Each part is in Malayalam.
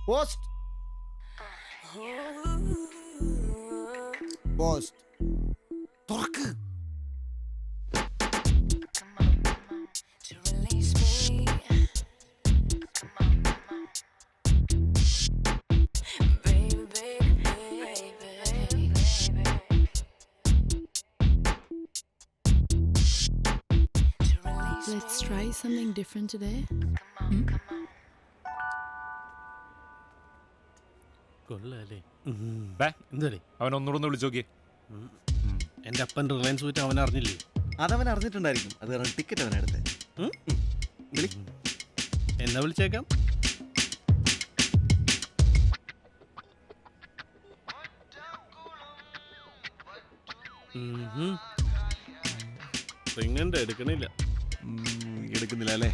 പോസ്റ്റ് പോസ്റ്റ് തുറക്ക്. Let's try something different today. അവൻ ഒന്നുകൂടെ വിളിച്ചു നോക്കിയേ. എൻ്റെ അപ്പൻ റിലയൻസ് പോയിട്ട് അവൻ അറിഞ്ഞില്ലേ? അതവൻ അറിഞ്ഞിട്ടുണ്ടായിരിക്കും. അത് കാരണം ടിക്കറ്റ് അവനെടുത്തേ. എന്നാ വിളിച്ചേക്കാം. റിങ്ങണ്ട് എടുക്കണില്ല. എടുക്കുന്നില്ല അല്ലേ?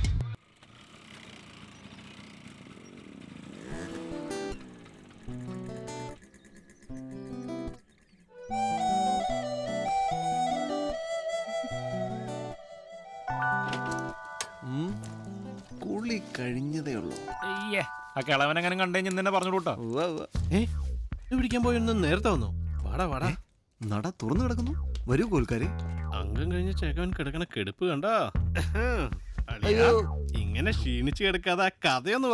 കുളി കഴിഞ്ഞതേ ഉള്ളൂ. അയ്യേ, ആ കിളവനെങ്ങനെ കണ്ടുകഴിഞ്ഞ് തന്നെ പറഞ്ഞു കൂട്ടാ. പിടിക്കാൻ പോയൊന്ന് നേരത്തെ വന്നോ? വാടാ വാടാ. നട തുറന്നു കിടക്കുന്നു. വരൂ കോൽക്കാരെ. അംഗം കഴിഞ്ഞ ചേക്കവൻ കിടക്കണ കെടുപ്പ് കണ്ടാ. ഇങ്ങനെ ക്ഷീണിച്ച് കിടക്കാതെ ആ കഥയൊന്ന്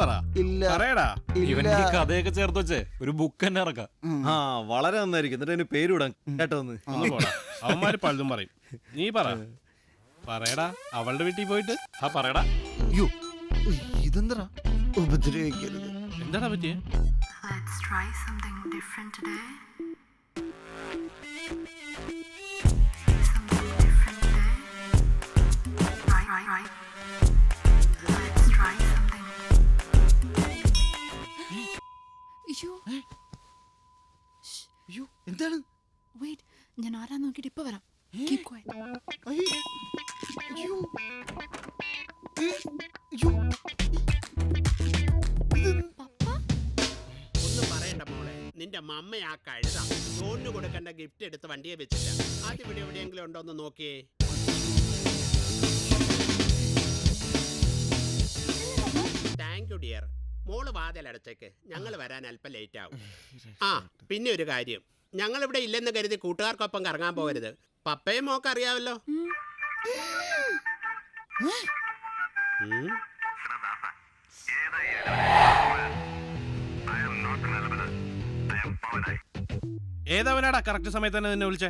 പറയടാ. ഇവൻ ഈ കഥയൊക്കെ ചേർത്ത് വെച്ചേ ഒരു ബുക്ക് തന്നെ ഇറക്കാം. ആ വളരെ നന്നായിരിക്കും. എന്നിട്ട് അതിന് പേരിടാൻ കേട്ടോ. ഒന്ന് പോടാ. അവന്മാര് പലതും പറയും. നീ പറയടാ. അവളുടെ വീട്ടിൽ പോയിട്ട് പറയടാ. അയ്യോ ഇതെന്താ ഉപദ്രവിക്കരുത്. എന്താടാ പറ്റിയേ? Let's try something different today. Something different today. Right. Let's try something. അയ്യോ എന്താണ്? Wait, ഞാൻ ആരാ നോക്കിയിട്ട് ഇപ്പൊ വരാം. Keep quiet. അയ്യോ ഒന്നും പറയണ്ട മോളെ, നിന്റെ മമ്മ ആ കഴുത ജോണിന് കൊടുക്കേണ്ട ഗിഫ്റ്റ് എടുത്ത് വണ്ടിയെ വെച്ചില്ല. അതിവിടെ എവിടെയെങ്കിലും ഉണ്ടോ എന്ന് നോക്കിയേ. Thank you dear. മോള് വാതിലടച്ചേക്ക്, ഞങ്ങൾ വരാൻ അല്പം ലേറ്റ് ആവും. ആ പിന്നെ ഒരു കാര്യം, ഞങ്ങളിവിടെ ഇല്ലെന്ന് കരുതി കൂട്ടുകാർക്കൊപ്പം കറങ്ങാൻ പോകരുത്. പപ്പയും മോക്ക് അറിയാമല്ലോ. ഏതവനാടാ കറക്റ്റ് സമയത്ത് തന്നെ നിന്നെ വിളിച്ചേ?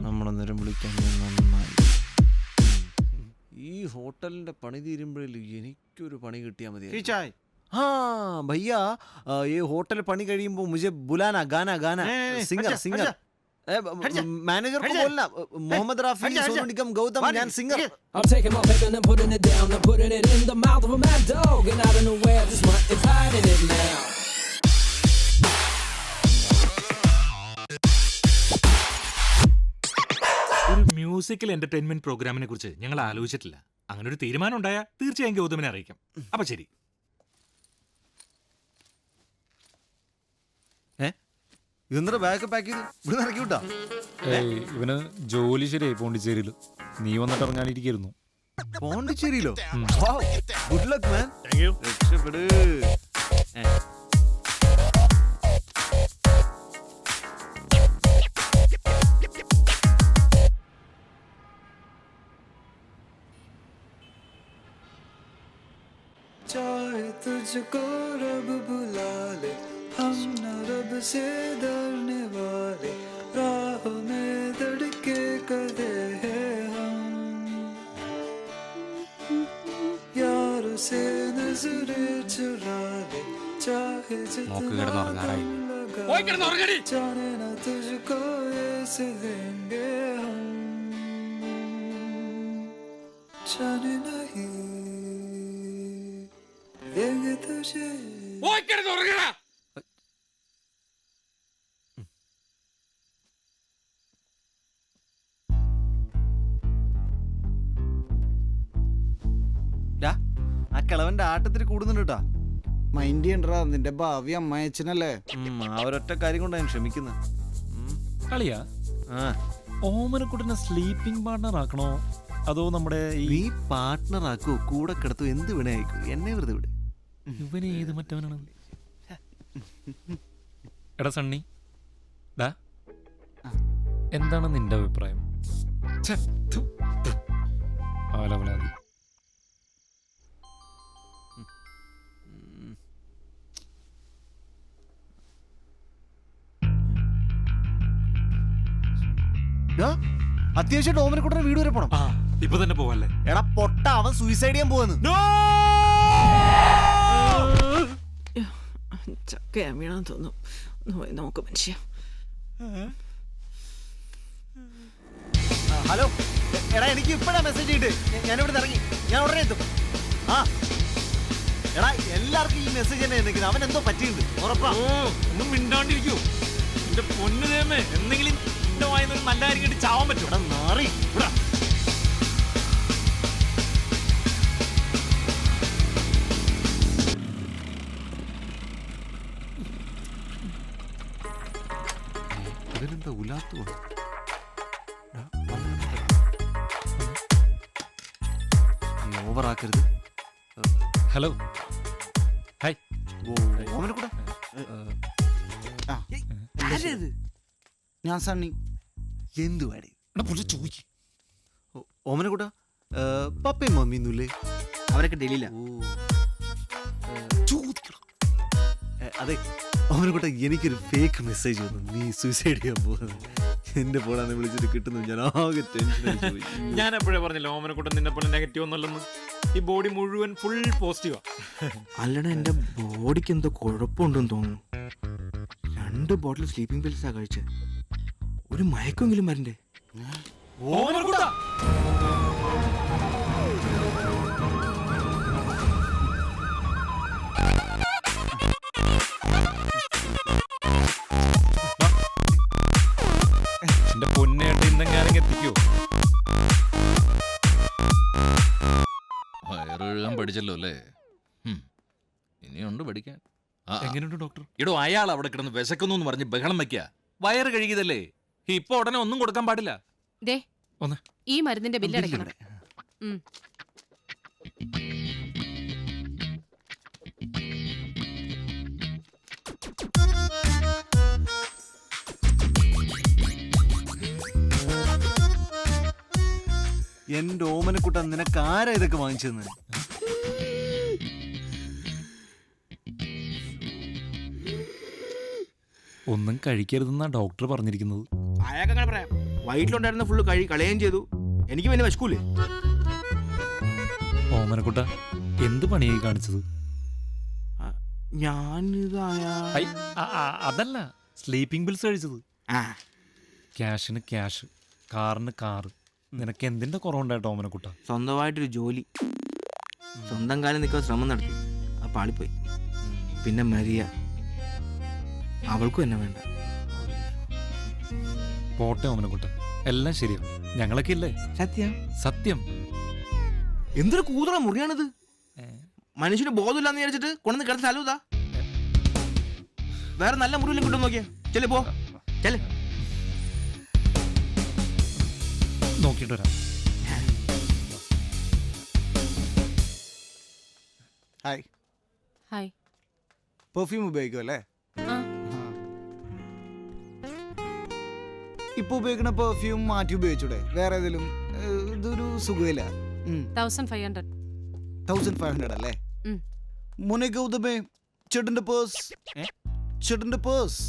നമ്മളന്നേരം വിളിക്കാൻ നന്നായി. ഈ ഹോട്ടലിന്റെ പണി തീരുമ്പോഴേ എനിക്കൊരു പണി കിട്ടിയാൽ മതി. हाँ भैया, ये होटल पनी करीब मुझे बुलाना. गाना सिंगर मैनेजर को बोलना. मोहम्मद राफी, सोनू निगम, गौतम, ഞാൻ singer. I'm taking my paper and putting it down. I'm putting it in the mouth of a mad dog. And I don't know where this one is hiding it now. ഒരു മ്യൂസിക്കൽ എന്റർടൈൻമെന്റ് പ്രോഗ്രാമിനെ കുറിച്ച് ഞങ്ങൾ ആലോചിച്ചിട്ടില്ല. അങ്ങനെ ഒരു തീരുമാനം ഉണ്ടായാൽ തീർച്ചയായും ഗൗതമിനെ അറിയിക്കാം. അപ്പൊ ശരി. ഇതെന്താ ബാഗ് പാക്ക് ചെയ്ത് ഇവിടെ ഇറക്കി വിട്ടാ? ഇവന് ജോലി ശരിയായി പോണ്ടിച്ചേരിയിൽ. നീ വന്നിട്ട് ഇറങ്ങാനിരിക്കുന്നു. പോണ്ടിച്ചേരിയിലോ? ഗുഡ് ലക്ക് മാൻ. രക്ഷപ്പെട്. चाहे तुझको रब बुला ले, हम न रब से डरने वाले, राह में धड़के कदे हैं हम, यार से नजरें चुरा ले, चाहे जितना लगा, जाने न तुझको ऐसे देंगे हम, जाने नहीं देंगे तुझे. ആ കിളവന്റെ ആട്ടത്തിൽ കൂടുന്നുണ്ട് കേട്ടാ. മൈൻഡ് ചെയ്യണ്ടാ, നിന്റെ ഭാവി അമ്മായച്ചനല്ലേ. ആ ഒരൊറ്റ കാര്യം കൊണ്ട് ഞാൻ ക്ഷമിക്കുന്നത്. കളിയാ? ഓമനക്കുട്ടനെ സ്ലീപ്പിംഗ് പാർട്ണർ ആക്കണോ അതോ നമ്മുടെ നീ പാർട്ട്ണർ ആക്കോ കൂടെ കിടത്തോ എന്ത് വേണേ അയക്കോ എന്നെ വെറുതെ വിട്. ഇവന് ഏത് മറ്റവനാണ്? എടാ സണ്ണി, ഡാ എന്താണ് നിന്റെ അഭിപ്രായം? ആലവലാതി. അത്യാവശ്യം ഓമനക്കുട്ടനെ വീട് വരെ പോണം. ആ ഇപ്പൊ തന്നെ പോവല്ലേ? എടാ പൊട്ട, അവൻ സൂയിസൈഡ് ചെയ്യാൻ പോവാന്ന്. ചക്ക വീണാന്ന് തോന്നുന്നു. നോക്ക് മനുഷ്യ. ഹലോ എടാ, എനിക്ക് ഇപ്പഴാ മെസ്സേജ് ചെയ്തിട്ട് ഞാനിവിടെ ഇറങ്ങി. ഞാൻ ഉടനെ എത്തും. ആ എടാ, എല്ലാവർക്കും ഈ മെസ്സേജ് തന്നെ നിൽക്കുന്നത്. അവൻ എന്തോ പറ്റിയിട്ടുണ്ട് ഉറപ്പാ. ഒന്നും മിണ്ടാണ്ടിരിക്കൂ. എന്റെ പൊന്നു ദേമേ, എന്തെങ്കിലും എന്റെ വായന നല്ല കാര്യം കേട്ട് ചാവാൻ പറ്റും. എടാ നാറി ഇവിടെ. ഇവരെന്താ ഉലാത്തു? ഓവറാക്കരുത്. Hello, hi. ഓമനക്കുട്ട ഞാൻ സണ്ണി. എന്തുവാടി ചോദിക്കും. ഓമനക്കുട്ട പപ്പയും മമ്മിയൊന്നുമില്ലേ? അവരൊക്കെ ഡൽഹിയില. അതെ ഓമനക്കുട്ട, എനിക്കൊരു ഫേക്ക് മെസ്സേജ് വന്നു. നീ സൂയിസൈഡ് ചെയ്യാൻ പോകുന്നത്. എന്റെ ഫോണാന്ന് വിളിച്ചിട്ട് കിട്ടുന്നു. ഞാൻ ആകെ ടെൻഷൻ. ഞാൻ എപ്പോഴേ പറഞ്ഞില്ല ഓമനക്കുട്ടൻ നിന്നെ പോലെ നെഗറ്റീവ് ഒന്നുമല്ലെന്ന്. ഈ ബോഡി മുഴുവൻ ഫുൾ പോസിറ്റീവാ. അല്ലടാ, എന്റെ ബോഡിക്ക് എന്തോ കുഴപ്പമുണ്ടെന്ന് തോന്നുന്നു. 2 ബോട്ടിൽ സ്ലീപ്പിംഗ് പിൽസാ കഴിച്ചത്. ഒരു മയക്കെങ്കിലും വരണ്ടേ? ഓമനക്കുട്ട എന്റെ പൊന്നേട്ട് ഇന്നെങ്ങാനും എത്തിക്കോ? വയറുകഴുകാൻ പഠിച്ചല്ലോ അല്ലേ? ഇനിയുണ്ട് പഠിക്കാൻ. എങ്ങനെയുണ്ട് ഡോക്ടർ? ഇടോ, അയാൾ അവിടെ കിടന്ന് വിശക്കുന്നു എന്ന് പറഞ്ഞ് ബഹളം വെക്കുക. വയറ് കഴുകിയതല്ലേ? ഇപ്പൊ ഉടനെ ഒന്നും കൊടുക്കാൻ പാടില്ല. ദേ, ഒന്ന് ഈ മരുന്നിന്റെ ബില്ല് അടയ്ക്കണം. എന്റെ ഓമനക്കുട്ട, നിനക്ക് ആരാ ഇതൊക്കെ വാങ്ങിച്ചെന്ന്? ഒന്നും കഴിക്കരുതെന്നാ ഡോക്ടർ പറഞ്ഞിരിക്കുന്നത്. അയാൾക്ക് അങ്ങനെ പറയാം. വയറ്റിലുണ്ടായിരുന്ന ഫുള്ള് കളയുകയും ചെയ്തു. എനിക്ക് പിന്നെ വിശക്കൂലേ? ഓമനക്കുട്ട, എന്ത് പണിയായി കാണിച്ചത്? അതല്ല, സ്ലീപ്പിംഗ് പിൽസ് കഴിച്ചത്. ക്യാഷിന് ക്യാഷ്, കാറിന് കാറ്. നിനക്ക് എന്തിന്റെ കുറവുണ്ടായിട്ടോ ഓമനക്കുട്ട? സ്വന്തമായിട്ടൊരു ജോലി, സ്വന്തം കാലം നിൽക്കാൻ ശ്രമം നടത്തി. ആ പാളിപ്പോയി. പിന്നെ മരിയ, അവൾക്കും എന്നെ വേണ്ട. പോട്ടെ ഓമനക്കുട്ട, എല്ലാം ശരിയാവും. ഞങ്ങളൊക്കെ ഇല്ലേ? സത്യം സത്യം. എന്തൊരു കൂതറ മുറിയാണിത്. മനുഷ്യന് ബോധമില്ലാന്ന് വിചാരിച്ചിട്ട് കൊണ്ടുവന്ന് കിടന്ന സ്ഥലം ഇതാ. വേറെ നല്ല മുറിവിലും കിട്ടും. നോക്കിയാ ചെല്ലേ, പോ ചെല്ലേ. നോക്കിയിട്ട് വരാം. ഹായ്. ഹായ്. പെർഫ്യൂം ഉപയോഗിക്കും അല്ലേ? ഇപ്പൊ ഉപയോഗിക്കുന്ന പെർഫ്യൂം മാറ്റി ഉപയോഗിച്ചൂടെ? വേറെ ഏതെങ്കിലും? ഇതൊരു സുഖമില്ല. 1500. 1500 അല്ലേ? മോനെ ഗൗതമേ, ചേട്ടന്റെ പേഴ്സ്. ചേട്ടന്റെ പേഴ്സ്.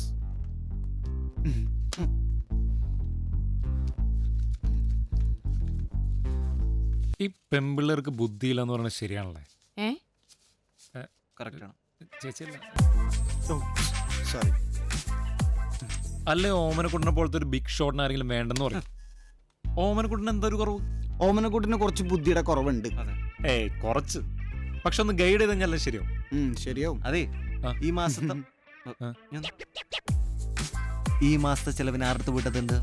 ഈ പെമ്പിള്ളേർക്ക് ബുദ്ധിയില്ലെന്ന് പറഞ്ഞാൽ ശരിയാണല്ലേ? കറക്റ്റാണ് ചേച്ചിയല്ല? സോറി. അല്ലേ ഓമനക്കുട്ടനെ പോലത്തെ ഒരു ബിഗ് ഷോട്ടിന് ആരെങ്കിലും വേണ്ടെന്ന് പറയും. ഓമനക്കുട്ടന് എന്താ ഒരു കുറവ്? ഓമനക്കുട്ടിന് കുറച്ച് ബുദ്ധിയുടെ കുറവുണ്ട്. കുറച്ച്. പക്ഷെ ഒന്ന് ഗൈഡ് ചെയ്ത് കഴിഞ്ഞാൽ ശരിയാവും. ശരിയാവും. അതെ, ഈ മാസത്തെ ചെലവിന് ആർത്ത് വിട്ടതുണ്ട്.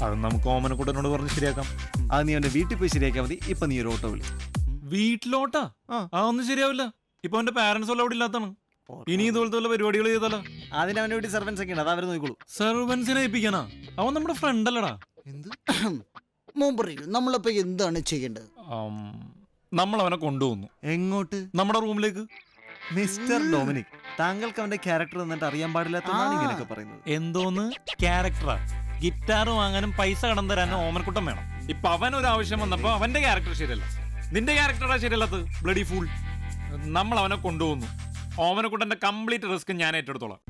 അത് നമുക്ക് ഓമനക്കുട്ടനോട് പറഞ്ഞ് ശരിയാക്കാം. അത് നീ അവന്റെ വീട്ടിൽ പോയി ശരിയാക്കിയാൽ മതി. ഇപ്പൊ നീ ഒരു ഓട്ടോ വിളി. വീട്ടിലോട്ടാ? ഒന്നും ശരിയാവില്ല. ഇപ്പൊ അവന്റെ പാരന്റ്സ് ഉള്ള അവിടെ ഇല്ലാത്താണ്. ഇനി ഇതുപോലത്തെ വല്ല പരിപാടികൾ ചെയ്താലോ? അതിന് അവന്റെ വീട്ടിൽ സർവൻസ് ഒക്കെ ഉണ്ട്. അത് അവർ നോക്കിക്കോളൂ. സർവൻസിനെ ഏൽപ്പിക്കാനാ? അവൻ നമ്മുടെ ഫ്രണ്ട് അല്ലടാ. എന്ത്? മോൻ പറയൂ, നമ്മളിപ്പോ എന്താണ് ചെയ്യേണ്ടത്? നമ്മൾ അവനെ കൊണ്ടുപോകുന്നു. എങ്ങോട്ട്? നമ്മുടെ റൂമിലേക്ക്. മിസ്റ്റർ ഡൊമിനിക്, താങ്കൾക്ക് അവന്റെ ക്യാരക്ടർ എന്നിട്ട് അറിയാൻ പാടില്ലാത്തതാണ് ഇങ്ങനെയൊക്കെ പറയുന്നത്. എന്തോന്ന് ക്യാരക്ടറാ? ഗിറ്റാർ വാങ്ങാനും പൈസ കടം തരാനും ഓമനക്കുട്ടം വേണം. ഇപ്പൊ അവൻ ഒരു ആവശ്യം വന്നപ്പോ അവന്റെ ക്യാരക്ടർ ശരിയല്ല, നിന്റെ ക്യാരക്ടറാ ശരിയല്ലത്. Bloody fool. നമ്മൾ അവനെ കൊണ്ടുപോകുന്നു. ഓമനക്കുട്ടന്റെ കംപ്ലീറ്റ് റിസ്ക് ഞാൻ ഏറ്റെടുത്തോളാം.